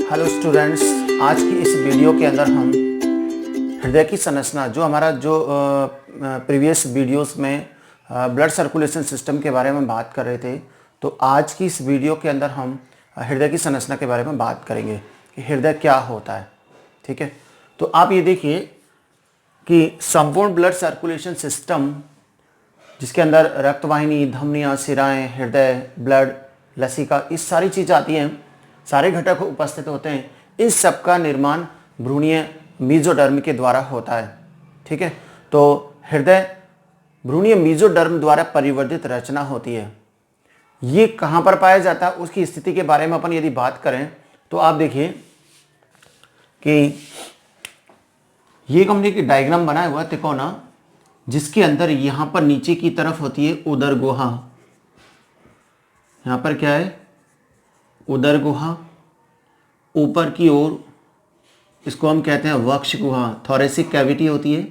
Hello students, आज की इस वीडियो के अंदर हम हृदय की संरचना जो हमारा प्रीवियस वीडियोस में ब्लड सर्कुलेशन सिस्टम के बारे में बात कर रहे थे, तो आज की इस वीडियो के अंदर हम हृदय की संरचना के बारे में बात करेंगे कि हृदय क्या होता है। ठीक है, तो आप ये देखिए कि संपूर्ण ब्लड सर्कुलेशन सिस्टम जिसके अंदर रक्तवाहिनी, धमनियाँ, शिराएँ, हृदय, ब्लड, लसिका, इस सारी चीज़ आती हैं, सारे घटक उपस्थित होते हैं। इन सब का निर्माण भ्रूणीय मेसोडर्म के द्वारा होता है। ठीक है, तो हृदय भ्रूणीय मेसोडर्म द्वारा परिवर्धित रचना होती है। ये कहाँ पर पाया जाता है, उसकी स्थिति के बारे में अपन यदि बात करें तो आप देखिए कि ये हमने एक डायग्राम बनाया हुआ है तिकोना, जिसके अंदर यहाँ पर नीचे की तरफ होती है उदर गुहा। यहाँ पर क्या है, उदर गुहा। ऊपर की ओर इसको हम कहते हैं वक्ष गुहा, थोरेसिक कैविटी होती है।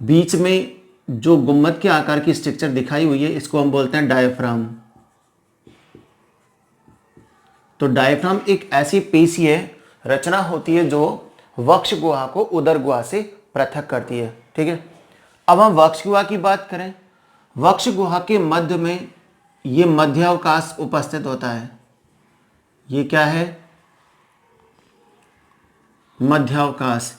बीच में जो गुम्मद के आकार की स्ट्रक्चर दिखाई हुई है, इसको हम बोलते हैं डायफ्राम। तो डायफ्राम एक ऐसी पेशीय रचना होती है जो वक्ष गुहा को उदर गुहा से पृथक करती है। ठीक है, अब हम वक्ष गुहा की बात करें। वक्ष गुहा के मध्य में ये मध्यावकाश उपस्थित होता है। ये क्या है, मध्यावकाश।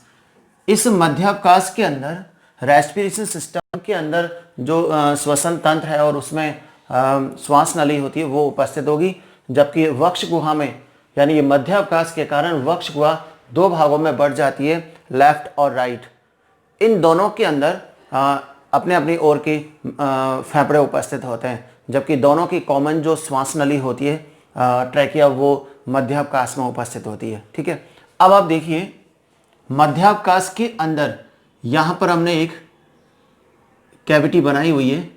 इस मध्यावकाश के अंदर रेस्पिरेशन सिस्टम के अंदर जो श्वसन तंत्र है और उसमें श्वास नली होती है वो उपस्थित होगी, जबकि वक्ष गुहा में यानी ये मध्यावकाश के कारण वक्ष गुहा दो भागों में बढ़ जाती है, लेफ्ट और राइट। इन दोनों के अंदर अपने अपनी ओर के फेफड़े उपस्थित होते हैं, जबकि दोनों की कॉमन जो श्वास नली होती है ट्रैकिया, वो मध्यावकाश में उपस्थित होती है। ठीक है, अब आप देखिए मध्यावकाश के अंदर यहाँ पर हमने एक कैविटी बनाई हुई है।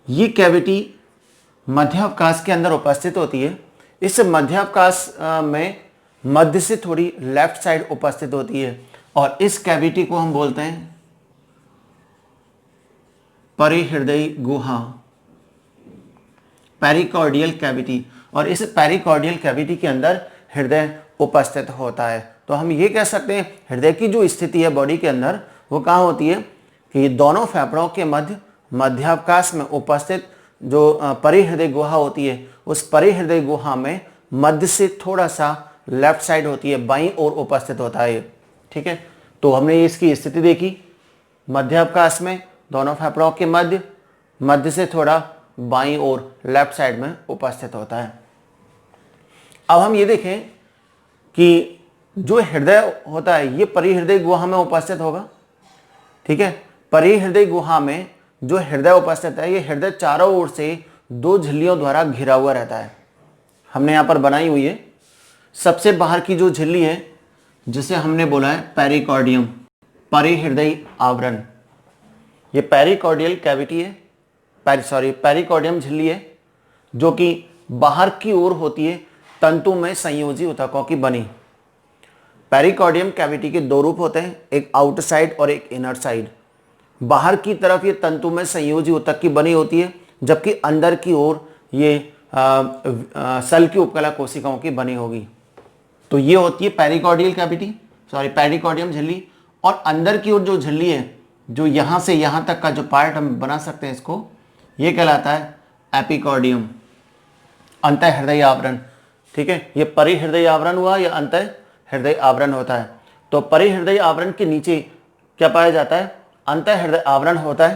ये कैविटी मध्यावकाश के अंदर उपस्थित होती है। इस मध्यावकाश में मध्य से थोड़ी लेफ्ट साइड उपस्थित होती है और इस कैविटी को हम बोलते हैं परिहृदयी गुहा, पेरिकार्डियल कैविटी। और इस पेरिकार्डियल कैविटी के अंदर हृदय उपस्थित होता है। तो हम ये कह सकते हैं हृदय की जो स्थिति है बॉडी के अंदर वो कहाँ होती है कि दोनों फेफड़ों के मध्य मध्यावकाश में उपस्थित जो परिहृदय गुहा होती है, उस परिहृदय गुहा में मध्य से थोड़ा सा लेफ्ट साइड होती है, बाईं ओर उपस्थित होता है। ठीक है, तो हमने इसकी स्थिति देखी, मध्यावकाश में दोनों फेफड़ों के मध्य से थोड़ा बाईं ओर लेफ्ट साइड में उपस्थित होता है। अब हम ये देखें कि जो हृदय होता है ये परिहृदय गुहा में उपस्थित होगा। ठीक है, परिहृदय गुहा में जो हृदय उपस्थित है, ये हृदय चारों ओर से दो झिल्लियों द्वारा घिरा हुआ रहता है। हमने यहाँ पर बनाई हुई है। सबसे बाहर की जो झिल्ली है जिसे हमने बोला है पेरिकार्डियम, परिहृदय आवरण, ये पेरिकार्डियल कैविटी है, पेरिकार्डियम झिल्ली है जो कि बाहर की ओर होती है, तंतु में संयोजी ऊतकों की बनी। पेरिकार्डियम कैविटी के दो रूप होते हैं, एक आउटसाइड और एक इनर साइड। बाहर की तरफ ये तंतु में संयोजी ऊतक की बनी होती है, जबकि अंदर की ओर ये सल की उपकला कोशिकाओं की बनी होगी। तो ये होती है पेरिकार्डियल कैविटी, पेरिकार्डियम झिल्ली। और अंदर की ओर जो झिल्ली है, जो यहाँ से यहाँ तक का जो पार्ट हम बना सकते हैं, इसको ये कहलाता है एपिकार्डियम, अंत हृदय आवरण। ठीक है, ये परिहृदय आवरण हुआ या अंत हृदय आवरण होता है। तो परिहृदय आवरण के नीचे क्या पाया जाता है, अंत हृदय आवरण होता है।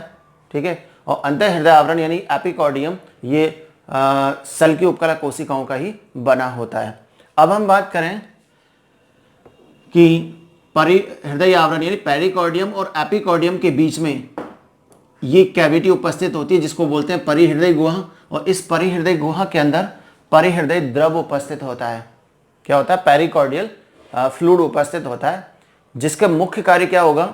ठीक है, और अंत हृदय आवरण यानी एपिकार्डियम ये सल की उपकला कोशिकाओं का ही बना होता है। अब हम बात करें कि परिहृदय आवरण यानी पेरिकार्डियम और एपिकार्डियम के बीच में ये कैविटी उपस्थित होती है जिसको बोलते हैं परिहृदय गुहा। और इस परिहृदय गुहा के अंदर परिहृदय द्रव उपस्थित होता है। क्या होता है, पेरिकार्डियल फ्लूइड उपस्थित होता है, जिसका मुख्य कार्य क्या होगा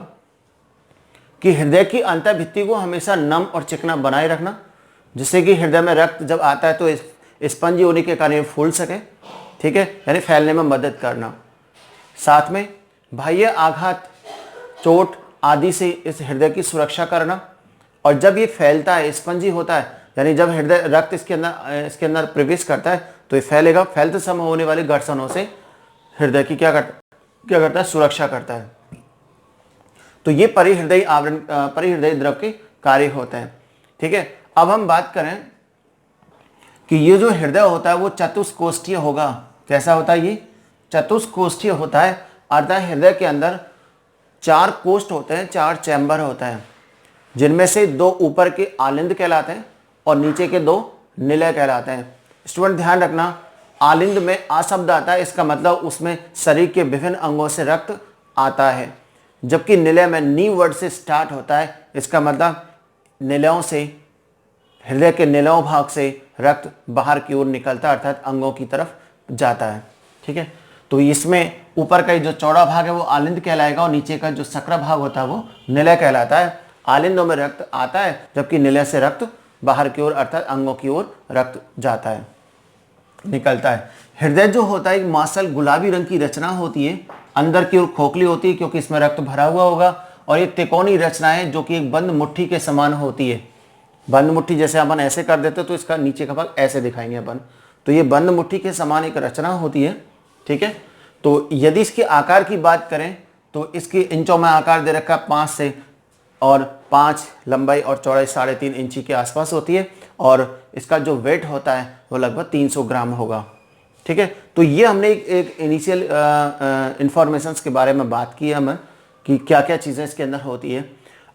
कि हृदय की अंतःभित्ति को हमेशा नम और चिकना बनाए रखना, जिससे कि हृदय में रक्त जब आता है तो स्पंजी होने के कारण फूल सके। ठीक है, यानी फैलने में मदद करना। साथ में बाह्य आघात, चोट आदि से इस हृदय की सुरक्षा करना। और जब ये फैलता है, स्पंजी होता है, यानी जब हृदय रक्त इसके अंदर प्रवेश करता है तो ये फैलेगा, फैलते समय होने वाले घर्षणों से हृदय की क्या करता है, सुरक्षा करता है। तो ये परिहृदय द्रव के कार्य होते हैं। ठीक है, अब हम बात करें कि ये जो हृदय होता है वो चतुष्कोष्ठीय होगा। कैसा होता है? ये चतुष्कोष्ठीय होता है, अर्थात हृदय के अंदर 4 कोष्ठ होते हैं, 4 चैम्बर होते हैं, जिनमें से 2 ऊपर के आलिंद कहलाते हैं और नीचे के 2 निलय कहलाते हैं। स्टूडेंट ध्यान रखना, आलिंद में आ शब्द आता है, इसका मतलब उसमें शरीर के विभिन्न अंगों से रक्त आता है, जबकि निलय में नी वर्ड से स्टार्ट होता है, इसका मतलब निलयों से, हृदय के निलयों भाग से रक्त बाहर की ओर निकलता है, अर्थात अंगों की तरफ जाता है। ठीक है, तो इसमें ऊपर का जो चौड़ा भाग है वो आलिंद कहलाएगा और नीचे का जो सकरा भाग होता है वो निलय कहलाता है। आलिंदों में रक्त आता है, जबकि निलय से रक्त बाहर की ओर अर्थात अंगों की ओर रक्त जाता है, निकलता है। हृदय जो होता है एक मासल गुलाबी रंग की रचना होती है, अंदर की ओर खोखली होती है क्योंकि इसमें रक्त भरा हुआ होगा, और एक त्रिकोणीय रचना है जो कि एक बंद मुट्ठी के समान होती है। बंद मुट्ठी जैसे अपन ऐसे कर देते तो इसका नीचे का भाग ऐसे दिखाएंगे अपन, तो ये बंद मुट्ठी के समान एक रचना होती है। ठीक है, तो यदि इसके आकार की बात करें तो इसकी इंचों में आकार दे रखा 5 से और 5 लंबाई और चौड़ाई 3.5 इंची के आसपास होती है, और इसका जो वेट होता है वो लगभग 300 ग्राम होगा। ठीक है, तो ये हमने एक इनिशियल इंफॉर्मेशंस के बारे में बात की है हमें कि क्या क्या चीज़ें इसके अंदर होती है।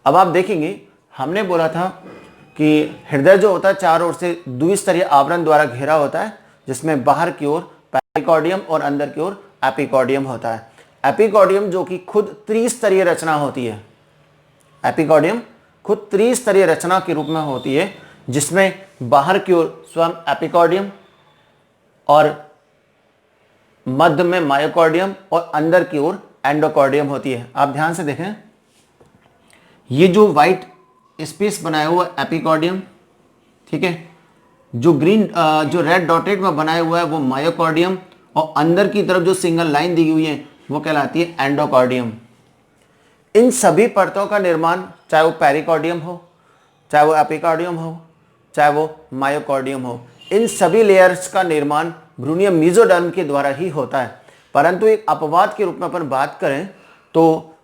अब आप देखेंगे हमने बोला था कि हृदय जो होता है चारों ओर से द्विस्तरीय आवरण द्वारा घेरा होता है, जिसमें बाहर की ओर पेरिकार्डियम और अंदर की ओर एपिकार्डियम होता है। एपिकार्डियम जो कि खुद त्रिस्तरीय रचना होती है, एपिकार्डियम खुद त्रिस्तरीय रचना के रूप में होती है, जिसमें बाहर की ओर स्वयं एपिकार्डियम और मध्य में मायोकार्डियम और अंदर की ओर एंडोकार्डियम होती है। आप ध्यान से देखें, ये जो व्हाइट स्पेस बनाया हुआ एपिकार्डियम, ठीक है, जो ग्रीन जो रेड डॉटेड में बनाया हुआ है वो मायोकार्डियम, और अंदर की तरफ जो सिंगल लाइन दी हुई है वो कहलाती है एंडोकार्डियम। इन सभी परतों का निर्माण, चाहे वो पेरिकार्डियम हो, चाहे वो एपिकार्डियम हो, चाहे वो मायोकार्डियम हो, इन सभी लेयर्स का निर्माण भ्रूणीय मेसोडर्म के द्वारा ही होता है। परंतु एक अपवाद के रूप में अपन बात करें तो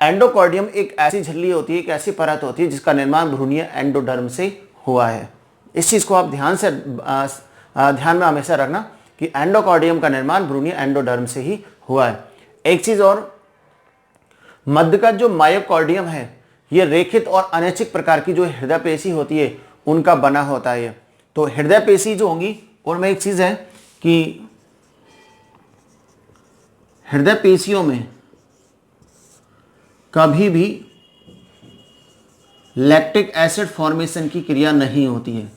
एंडोकार्डियम एक ऐसी झिल्ली होती है, एक ऐसी परत होती है जिसका निर्माण भ्रूणीय एंडोडर्म से हुआ है। इस चीज़ को आप ध्यान में हमेशा रखना कि एंडोकार्डियम का निर्माण भ्रूणीय एंडोडर्म से ही हुआ है। एक चीज़ और, मध्य का जो मायोकार्डियम है ये रेखित और अनैच्छिक प्रकार की जो हृदय पेशी होती है उनका बना होता है। तो हृदय पेशी जो होंगी उनमें एक चीज़ है कि हृदय पेशियों में कभी भी लैक्टिक एसिड फॉर्मेशन की क्रिया नहीं होती है।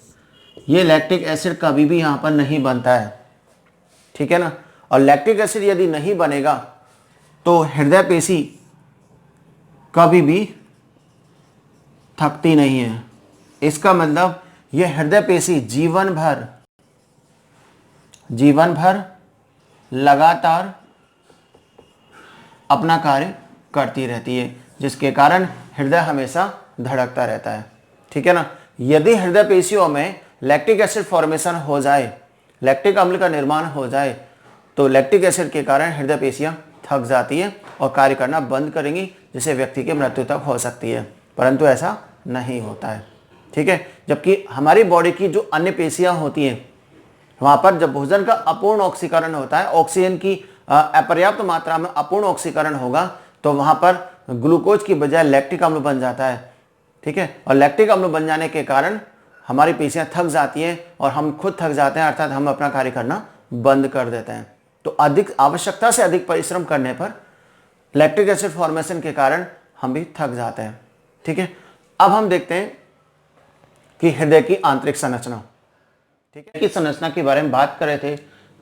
ये लैक्टिक एसिड कभी भी यहाँ पर नहीं बनता है, ठीक है ना। और लैक्टिक एसिड यदि नहीं बनेगा तो हृदय पेशी कभी भी थकती नहीं है। इसका मतलब यह हृदय पेशी जीवन भर लगातार अपना कार्य करती रहती है, जिसके कारण हृदय हमेशा धड़कता रहता है, ठीक है ना। यदि हृदय पेशियों में लैक्टिक एसिड फॉर्मेशन हो जाए, लैक्टिक अम्ल का निर्माण हो जाए, तो लैक्टिक एसिड के कारण हृदय पेशियां थक जाती है और कार्य करना बंद करेंगी, जिससे व्यक्ति की मृत्यु तक हो सकती है। परंतु ऐसा नहीं होता है, ठीक है। जबकि हमारी बॉडी की जो अन्य पेशियां होती हैं वहां पर जब भोजन का अपूर्ण ऑक्सीकरण होता है, ऑक्सीजन की अपर्याप्त मात्रा में अपूर्ण ऑक्सीकरण होगा, तो वहां पर ग्लूकोज की बजाय लैक्टिक अम्ल बन जाता है, ठीक है। और लैक्टिक अम्ल बन जाने के कारण हमारी पेशियां थक जाती हैं और हम खुद थक जाते हैं, अर्थात हम अपना कार्य करना बंद कर देते हैं। तो अधिक आवश्यकता से अधिक परिश्रम करने पर लैक्टिक एसिड फॉर्मेशन के कारण हम भी थक जाते हैं, ठीक है। अब हम देखते हैं कि हृदय की आंतरिक संरचना, ठीक है, की संरचना के बारे में बात कर रहे थे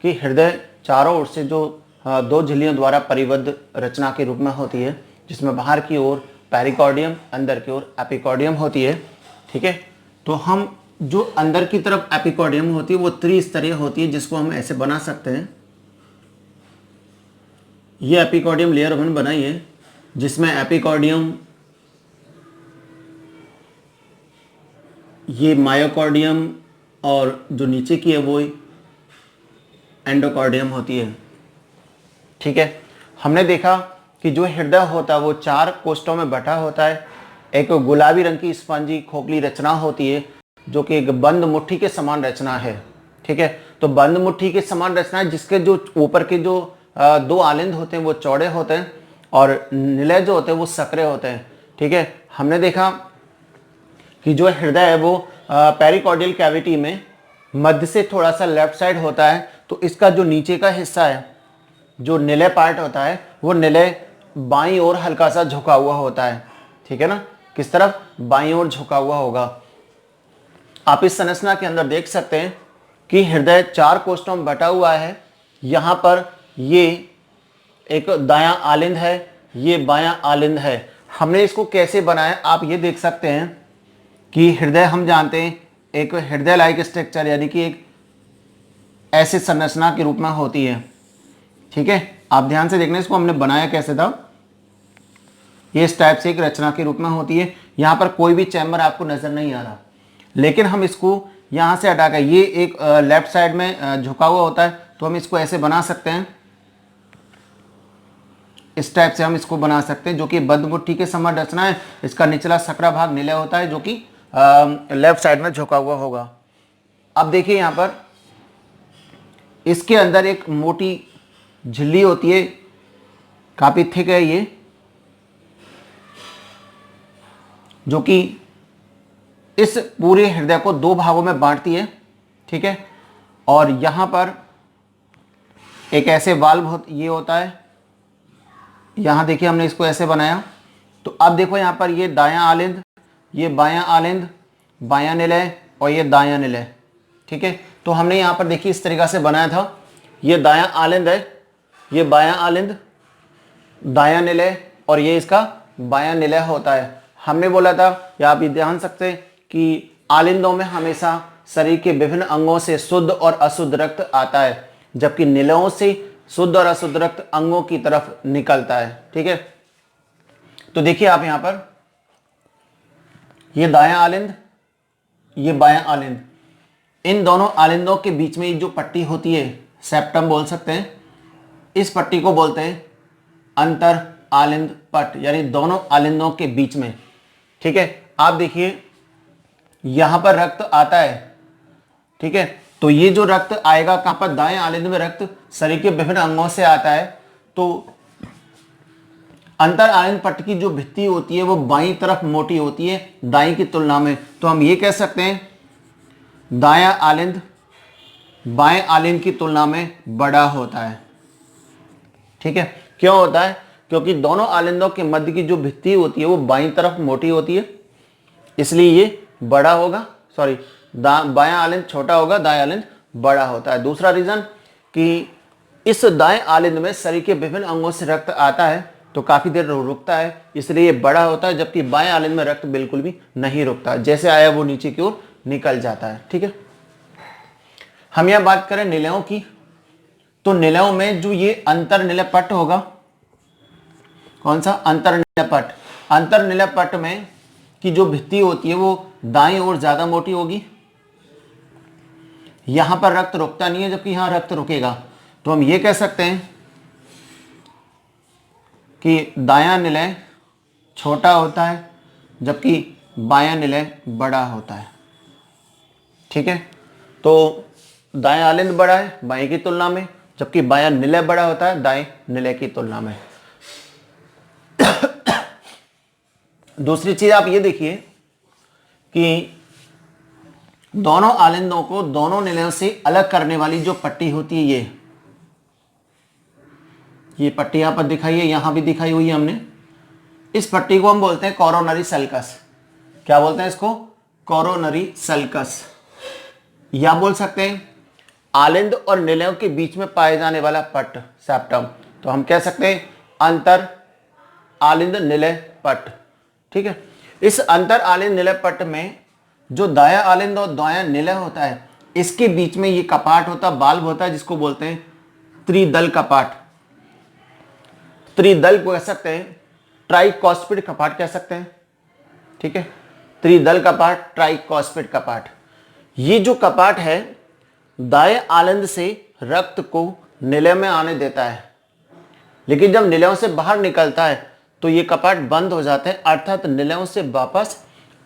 कि हृदय चारों ओर से जो 2 झिल्लियों द्वारा परिबद्ध रचना के रूप में होती है, जिसमें बाहर की ओर पेरिकार्डियम, अंदर की ओर एपिकार्डियम होती है, ठीक है। तो हम जो अंदर की तरफ एपिकार्डियम होती है वो त्रिस्तरीय होती है, जिसको हम ऐसे बना सकते हैं। ये एपिकार्डियम लेयर हमने बनाई है, जिसमें एपिकार्डियम ये मायोकार्डियम और जो नीचे की है वो एंडोकार्डियम होती है। ठीक है, हमने देखा कि जो हृदय होता है वो 4 कोष्ठों में बटा होता है। एक गुलाबी रंग की स्पंजी खोखली रचना होती है जो कि एक बंद मुट्ठी के समान रचना है। ठीक है, तो बंद मुट्ठी के समान रचना है जिसके जो ऊपर के जो 2 आलिंद होते हैं वो चौड़े होते हैं और निलय जो होते हैं वो सकरे होते हैं। ठीक है, हमने देखा कि जो हृदय है वो पेरिकार्डियल कैविटी में मध्य से थोड़ा सा लेफ्ट साइड होता है, तो इसका जो नीचे का हिस्सा है, जो निलय पार्ट होता है, वो निलय बाईं ओर हल्का सा झुका हुआ होता है। ठीक है ना, किस तरफ? बाईं ओर झुका हुआ होगा। आप इस संरचना के अंदर देख सकते हैं कि हृदय 4 कोष्ठों में बटा हुआ है। यहां पर ये एक दायां आलिंद है, ये बायां आलिंद है। हमने इसको कैसे बनाया आप ये देख सकते हैं कि हृदय हम जानते हैं एक हृदय लाइक स्ट्रक्चर यानी कि एक ऐसे संरचना के रूप में होती है। ठीक है, आप ध्यान से देखना, इसको हमने बनाया कैसे था। ये इस टाइप से एक रचना के रूप में होती है। यहां पर कोई भी चैम्बर आपको नजर नहीं आ रहा, लेकिन हम इसको यहां से हटाकर ये एक लेफ्ट साइड में झुका हुआ होता है, तो हम इसको ऐसे बना सकते हैं। इस टाइप से हम इसको बना सकते हैं, जो कि बंद मुट्ठी के समान रचना है। इसका निचला सकरा भाग निलय होता है जो कि लेफ्ट साइड में झुका हुआ होगा। अब देखिए यहां पर इसके अंदर एक मोटी झिल्ली होती है, काफी थिक है ये, जो कि इस पूरे हृदय को 2 भागों में बांटती है। ठीक है, और यहां पर एक ऐसे वाल्व ये होता है। यहां देखिए हमने इसको ऐसे बनाया, तो अब देखो यहां पर ये दायां आलिंद, ये बायां आलिंद, बायां निलय और ये दायां निलय। ठीक है, तो हमने यहां पर देखिए इस तरीका से बनाया था। ये दायां आलिंद है, ये बायां आलिंद, दायां निलय और ये इसका बायां निलय होता है। हमने बोला था, या आप ये ध्यान सकते हैं कि आलिंदों में हमेशा शरीर के विभिन्न अंगों से शुद्ध और अशुद्ध रक्त आता है, जबकि निलयों से शुद्ध और अशुद्ध रक्त अंगों की तरफ निकलता है। ठीक है, तो देखिए आप यहां पर ये दायां आलिंद, ये बायां आलिंद, इन दोनों आलिंदों के बीच में जो पट्टी होती है सेप्टम बोल सकते हैं, इस पट्टी को बोलते हैं अंतर आलिंद पट, यानी दोनों आलिंदों के बीच में। ठीक है, आप देखिए यहां पर रक्त आता है। ठीक है, तो ये जो रक्त आएगा कहां पर? दाएं आलिंद में रक्त शरीर के विभिन्न अंगों से आता है, तो अंतर आलिंद पट्ट की जो भित्ति होती है वो बाईं तरफ मोटी होती है दाईं की तुलना में। तो हम ये कह सकते हैं दायां आलिंद बाएं आलिंद की तुलना में बड़ा होता है। ठीक है, क्यों होता है? क्योंकि दोनों आलिंदों के मध्य की जो भित्ति होती है वो बाईं तरफ मोटी होती है, इसलिए ये बड़ा होगा। सॉरी, बायां आलिंद छोटा होगा, दायां आलिंद बड़ा होता है। दूसरा रीजन कि इस दाएं आलिंद में शरीर के विभिन्न अंगों से रक्त आता है तो काफी देर रुकता है, इसलिए ये बड़ा होता है, जबकि बाएं आलिंद में रक्त बिल्कुल भी नहीं रुकता, जैसे आया वो नीचे की ओर निकल जाता है। ठीक है, हम यह बात करें निलयों की, तो निलयों में जो ये अंतर निलय पट होगा, कौन सा? अंतर निलय पट। अंतर निलय पट में की जो भित्ति होती है वो दाईं ओर ज्यादा मोटी होगी। यहां पर रक्त रुकता नहीं है, जबकि यहां रक्त रुकेगा। तो हम ये कह सकते हैं कि दायां निलय छोटा होता है, जबकि बायां निलय बड़ा होता है। ठीक है, तो दायां आलिंद बड़ा है बाएं की तुलना में, जबकि बायां निलय बड़ा होता है दाएं निलय की तुलना में। दूसरी चीज आप ये देखिए कि दोनों आलिंदों को दोनों निलयों से अलग करने वाली जो पट्टी होती है, ये पट्टी यहां पर दिखाई है, यहां भी दिखाई हुई है हमने। इस पट्टी को हम बोलते हैं कोरोनरी सल्कस। क्या बोलते हैं इसको? Coronary sulcus. या बोल सकते हैं आलिंद और निलयों के बीच में पाए जाने वाला पट्ट, सेप्टम। तो हम कह सकते हैं अंतर आलिंद निलय पट्ट। ठीक है, इस अंतर आलिंद निलय पट्ट में जो दायां आलिंद और दायां निलय होता है, इसके बीच में ये कपाट होता है, बाल्ब होता है, जिसको बोलते हैं त्रिदल कपाट। त्रिदल कह सकते हैं, ट्राइकॉस्पिड कपाट कह सकते हैं। ठीक है, त्रिदल कपाट, ट्राइकॉस्पिड कपाट। ये जो कपाट है दाएं आलंद से रक्त को निलय में आने देता है, लेकिन जब निलयों से बाहर निकलता है तो ये कपाट बंद हो जाते हैं, अर्थात निलयों से वापस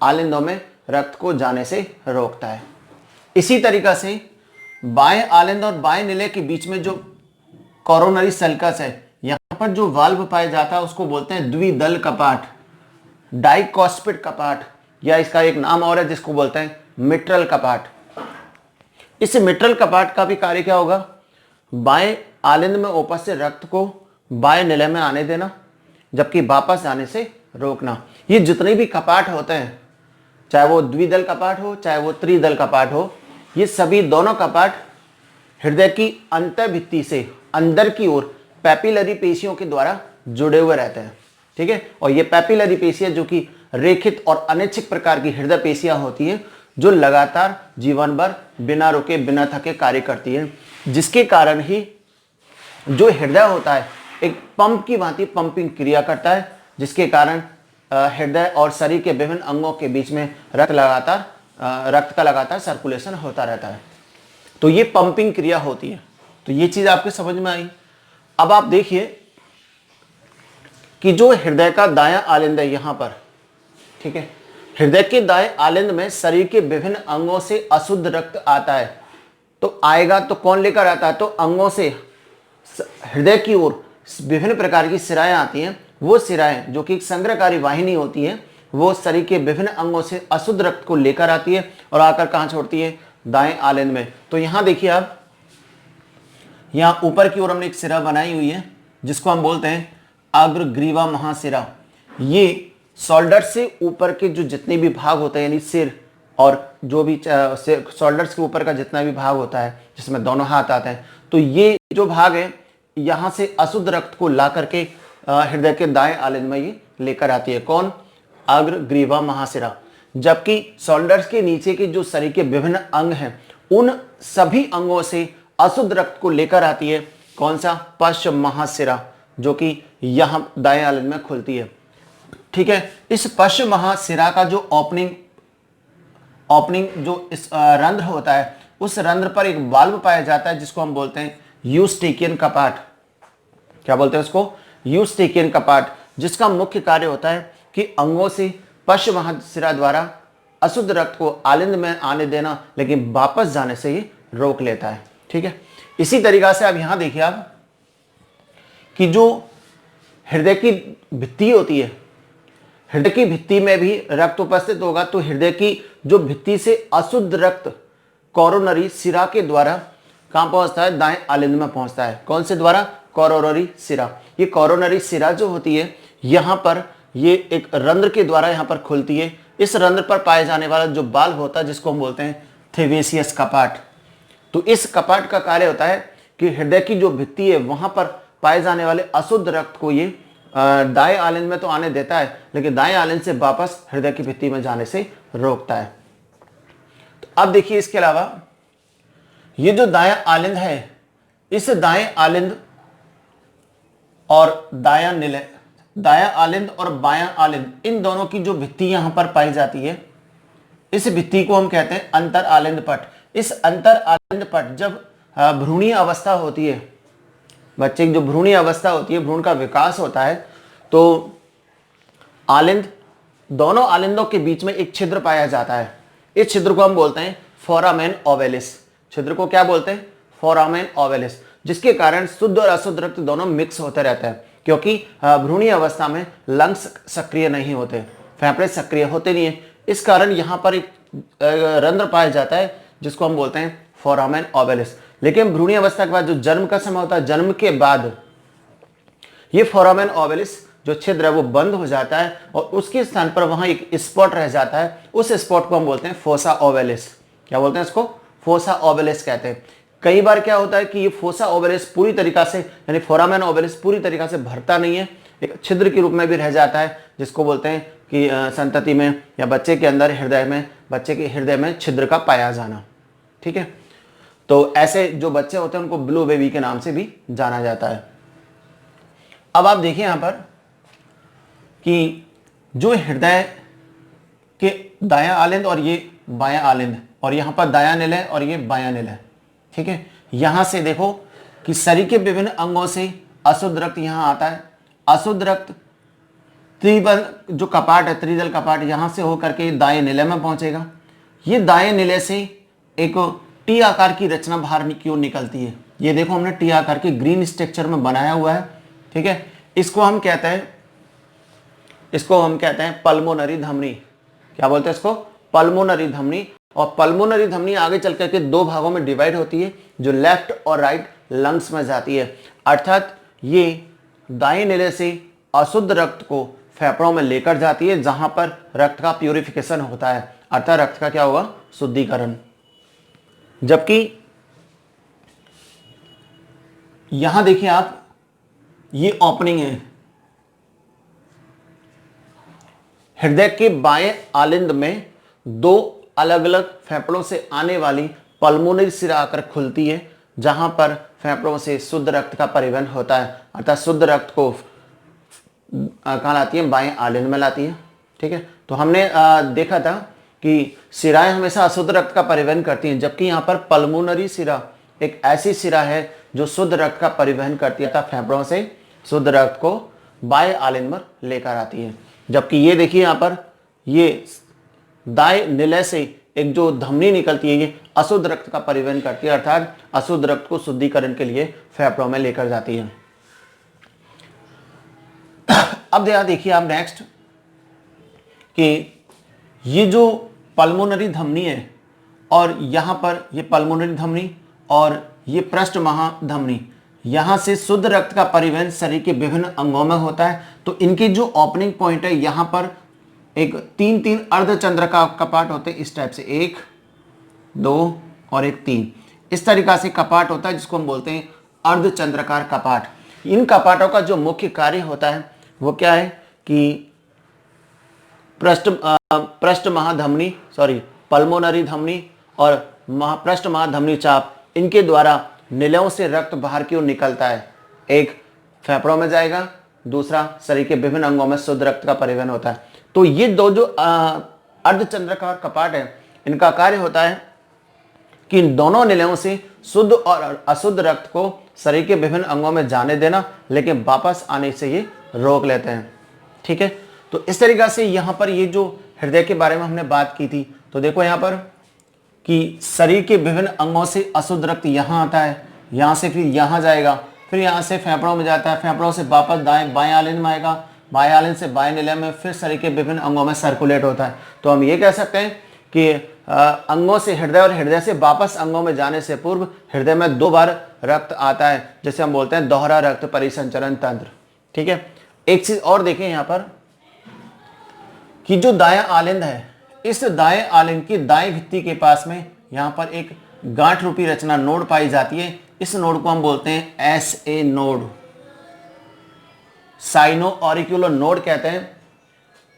आलिंदों में रक्त को जाने से रोकता है। इसी तरीका से बाएं आलिंद और बाएं निलय के बीच में जो कोरोनरी सल्कस है, यहां पर जो वाल्व पाया जाता है उसको बोलते हैं द्विदल कपाट, डाइकॉस्पिड कपाट, या इसका एक नाम और है जिसको बोलते हैं मिट्रल कपाट। इस मिट्रल कपाट का भी कार्य क्या होगा? बाएं आलिंद में उपस्थित रक्त को बाएं निलय में आने देना, जबकि वापस आने से रोकना। ये जितने भी कपाट होते हैं, चाहे वो द्विदल कपाट हो चाहे वो त्रिदल कपाट हो, ये सभी दोनों कपाट हृदय की अंतर्भित्ति से अंदर की ओर पैपिलरी पेशियों के द्वारा जुड़े हुए रहते हैं। ठीक है, और ये पैपिलरी पेशियां जो कि रेखित और अनिच्छिक प्रकार की हृदय पेशियां होती हैं, जो लगातार जीवन भर बिना रुके बिना थके कार्य करती है, जिसके कारण ही जो हृदय होता है एक पंप की भांति पंपिंग क्रिया करता है, जिसके कारण हृदय और शरीर के विभिन्न अंगों के बीच में रक्त का लगातार सर्कुलेशन होता रहता है। तो ये पंपिंग क्रिया होती है। तो ये चीज आपके समझ में आई। अब आप देखिए कि जो हृदय का दायां आलिंद है यहां पर, ठीक है, हृदय के दाएं आलिंद में शरीर के विभिन्न अंगों से अशुद्ध रक्त आता है। तो आएगा तो कौन लेकर आता है? तो अंगों से हृदय की ओर विभिन्न प्रकार की सिराएं आती हैं। वो सिराएं जो कि एक संग्रहकारी वाहिनी होती है, वो शरीर के विभिन्न अंगों से अशुद्ध रक्त को लेकर आती है और आकर कहां छोड़ती है? दाएं आलिंद में। तो यहां देखिए आप, यहां ऊपर की ओर हमने एक सिरा बनाई हुई है जिसको हम बोलते हैं अग्रग्रीवा महासिरा। ये शोल्डर से ऊपर के जो जितने भी भाग होते हैं, यानी सिर और जो भी शोल्डर्स के ऊपर का जितना भी भाग होता है जिसमें दोनों हाथ आते हैं, तो ये जो भाग है यहां से अशुद्ध रक्त को ला करके हृदय के दाएं आलिंद में ये लेकर आती है। कौन? अग्रग्रीवा महासिरा। जबकि शोल्डर्स के नीचे के जो शरीर के विभिन्न अंग हैं, उन सभी अंगों से अशुद्ध रक्त को लेकर आती है कौन सा? पश्च महासिरा, जो कि यहां दाएं आलिंद में खुलती है। ठीक है, इस पश्च महासिरा का जो ओपनिंग जो इस रंध्र होता है, उस रंध्र पर एक वाल्व पाया जाता है जिसको हम बोलते हैं यूस्टेकियन कपाट। क्या बोलते हैं उसको? यूस्टेकियन कपाट, जिसका मुख्य कार्य होता है कि अंगों से पश्च महासिरा द्वारा अशुद्ध रक्त को आलिंद में आने देना, लेकिन वापस जाने से ये रोक लेता है। ठीक है, इसी तरीका से आप यहां देखिए आप कि जो हृदय की भित्ति होती है, हृदय की भित्ति में भी रक्त उपस्थित होगा, तो हृदय की जो भित्ति से अशुद्ध रक्त कोरोनरी सिरा के द्वारा कहां पहुंचता है? दाएं आलिंद में पहुंचता है। कौन से द्वारा? कोरोनरी सिरा। ये कोरोनरी सिरा जो होती है यहां पर, ये एक रंध्र के द्वारा यहां पर खुलती है। इस रंध्र पर पाए जाने वाला जो वाल्व होता है जिसको हम बोलते हैं थेवेसियस कपाट। तो इस कपाट का कार्य होता है कि हृदय की जो भित्ति है वहां पर पाए जाने वाले अशुद्ध रक्त को ये दाएं आलिंद में तो आने देता है, लेकिन दाएं आलिंद से वापस हृदय की भित्ति में जाने से रोकता है। तो अब देखिए, इसके अलावा ये जो दायां आलिंद है, इस दाएं आलिंद और दायां निलय, दायां आलिंद और बायां आलिंद, इन दोनों की जो भित्ति यहां पर पाई जाती है, इस भित्ति को हम कहते हैं अंतर आलिंद पट। इस अंतर आलिंद पट जब भ्रूणीय अवस्था होती है, बच्चे की जो भ्रूणीय अवस्था होती है, भ्रूण का विकास होता है, तो आलिंद, दोनों आलिंदों के बीच में एक छिद्र पाया जाता है। इस छिद्र को हम बोलते हैं फोरामेन ओवेलिस। छिद्र को क्या बोलते हैं? फोरामेन ओवेलिस, जिसके कारण शुद्ध और अशुद्ध रक्त दोनों मिक्स होते रहते हैं, क्योंकि भ्रूणीय अवस्था में लंग्स सक्रिय नहीं होते, फेफड़े सक्रिय होते नहीं है। इस कारण यहां पर एक रंध्र पाया जाता है जिसको हम बोलते हैं फोरामेन ओवेलिस। लेकिन भ्रूणीय अवस्था के बाद जो जन्म का समय होता है, जन्म के बाद ये फोरामेन ओवेलिस जो छिद्र है वो बंद हो जाता है और उसके स्थान पर वहां एक स्पॉट रह जाता है। उस स्पॉट को हम बोलते हैं फोसा ओवेलिस। क्या बोलते हैं इसको? फोसा ओवेलिस कहते हैं। कई बार क्या होता है कि ये फोसा ओवेलिस पूरी तरीका से, यानी फोरामेन ओवेलिस पूरी तरीका से भरता नहीं है, एक छिद्र के रूप में भी रह जाता है, जिसको बोलते हैं कि संतति में या बच्चे के अंदर हृदय में, बच्चे के हृदय में छिद्र का पाया जाना। ठीक है, तो ऐसे जो बच्चे होते हैं उनको ब्लू बेबी के नाम से भी जाना जाता है। अब आप देखिए यहां पर कि जो हृदय कि दायां आलिंद और ये बायां आलिंद, और यहाँ पर दायां निलय और ये बायां निलय। ठीक है, यहाँ से देखो कि शरीर के विभिन्न अंगों से अशुद्ध रक्त यहाँ आता है। अशुद्ध रक्त त्रिबल जो कपाट है, त्रिदल कपाट, यहाँ से होकर के दाएं निलय में पहुंचेगा। ये दाएं निलय से एक टी आकार की रचना बाहर की ओर निकलती है। ये देखो हमने टी आकार के ग्रीन स्ट्रक्चर में बनाया हुआ है। ठीक है, इसको हम कहते हैं पल्मोनरी धमनी। क्या बोलते हैं इसको? पल्मोनरी धमनी। और पल्मोनरी धमनी आगे चल करके दो भागों में डिवाइड होती है, जो लेफ्ट और राइट लंग्स में जाती है। अर्थात ये दाएं निलय से अशुद्ध रक्त को फेफड़ों में लेकर जाती है, जहां पर रक्त का प्यूरिफिकेशन होता है, अर्थात रक्त का क्या होगा? शुद्धिकरण। जबकि यहां देखिए आप, ये ओपनिंग है, हृदय के बाएं आलिंद में दो अलग अलग फेफड़ों से आने वाली पल्मोनरी सिरा आकर खुलती है, जहां पर फेफड़ों से शुद्ध रक्त का परिवहन होता है, अर्थात शुद्ध रक्त को कहाँ लाती है? बाएं आलिंद में लाती है। ठीक है, तो हमने देखा था कि सिराएं हमेशा अशुद्ध रक्त का परिवहन करती हैं, जबकि यहाँ पर पल्मोनरी सिरा एक ऐसी सिरा है जो शुद्ध रक्त का परिवहन करती है, अर्थात फेफड़ों से शुद्ध रक्त को बाएं आलिंद में लेकर आती है। जबकि ये देखिए यहाँ पर, ये दाएं निलय से एक जो धमनी निकलती है, ये अशुद्ध रक्त का परिवहन करती है, अर्थात अशुद्ध रक्त को शुद्धिकरण के लिए फेफड़ों में लेकर जाती है। अब देखिए आप नेक्स्ट कि ये जो पल्मोनरी धमनी है, और यहाँ पर ये पल्मोनरी धमनी और ये पृष्ठ महाधमनी, यहाँ से शुद्ध रक्त का परिवहन शरीर के विभिन्न अंगों में होता है। तो इनकी जो ओपनिंग पॉइंट है, यहाँ पर एक तीन अर्धचंद्राकार कपाट होते हैं इस टाइप से, 1 2 और एक 3, इस तरीका से कपाट होता है, जिसको हम बोलते हैं अर्धचंद्राकार कपाट। इन कपाटों का जो मुख्य कार्य होता है वो क्या है कि पृष्ठ महाधमनी, पल्मोनरी धमनी और पृष्ठ महाधमनी चाप, इनके द्वारा निलयों से रक्त बाहर की ओर निकलता है। एक फेफड़ों में जाएगा, दूसरा शरीर के विभिन्न अंगों में शुद्ध रक्त का परिवहन होता है। तो ये दो जो अर्धचंद्राकार कपाट है, इनका कार्य होता है कि इन दोनों निलयों से शुद्ध और अशुद्ध रक्त को शरीर के विभिन्न अंगों में जाने देना, लेकिन वापस आने से ये रोक लेते हैं। ठीक है, तो इस तरीका से यहाँ पर ये जो हृदय के बारे में हमने बात की थी, तो देखो यहाँ पर कि शरीर के विभिन्न अंगों से अशुद्ध रक्त यहाँ आता है, यहाँ से फिर यहाँ जाएगा, फिर यहाँ से फेफड़ों में जाता है, फेफड़ों से वापस बाएं आलिंद में आएगा, बाएं आलिंद से बाएं निलय में, फिर शरीर के विभिन्न अंगों में सर्कुलेट होता है। तो हम ये कह सकते हैं कि अंगों से हृदय और हृदय से वापस अंगों में जाने से पूर्व हृदय में 2 बार रक्त आता है, जैसे हम बोलते हैं दोहरा रक्त परिसंचरण तंत्र। ठीक है, एक चीज और देखें यहाँ पर कि जो दायां आलिंद है, इस दाएं आलिंद की दाएं भित्ति के पास में यहाँ पर एक गांठ रूपी रचना नोड पाई जाती है। इस नोड को हम बोलते हैं SA नोड, साइनो ऑरिक्यूलर नोड कहते हैं।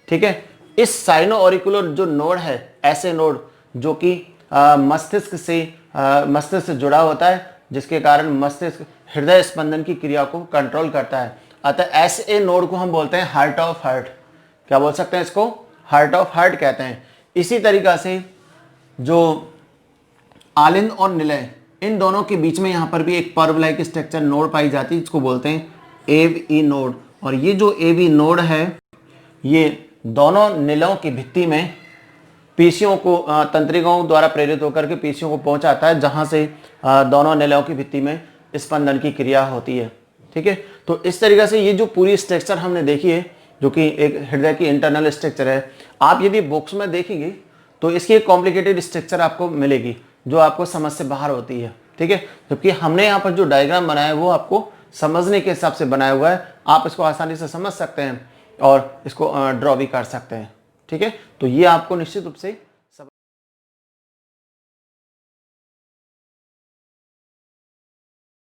ठीक है, इस साइनो ऑरिक्यूलर जो नोड है, SA नोड, जो कि मस्तिष्क से जुड़ा होता है, जिसके कारण मस्तिष्क हृदय स्पंदन की क्रिया को कंट्रोल करता है। अतः SA नोड को हम बोलते हैं हार्ट ऑफ हार्ट। क्या बोल सकते हैं इसको? हार्ट ऑफ हार्ट कहते हैं। इसी तरीका से जो आलिंद और निलय, इन दोनों के बीच में यहाँ पर भी एक पर्व लाइक स्ट्रक्चर नोड पाई जाती है, जिसको बोलते हैं AV नोड। और ये जो AV नोड है, ये दोनों निलयों की भित्ति में पेशियों को तंत्रिकाओं द्वारा प्रेरित होकर के पेशियों को पहुंचाता है, जहां से दोनों निलयों की भित्ति में स्पंदन की क्रिया होती है। ठीक है, तो इस तरीके से ये जो पूरी स्ट्रक्चर हमने देखी है, जो कि एक हृदय की इंटरनल स्ट्रक्चर है, आप यदि बुक्स में देखेंगे तो इसकी एक कॉम्प्लिकेटेड स्ट्रक्चर आपको मिलेगी, जो आपको समझ से बाहर होती है। ठीक है, जबकि हमने यहाँ पर जो डायग्राम बनाया है वो आपको समझने के हिसाब से बनाया हुआ है, आप इसको आसानी से समझ सकते हैं और इसको ड्रॉ भी कर सकते हैं। ठीक है, तो ये आपको निश्चित रूप से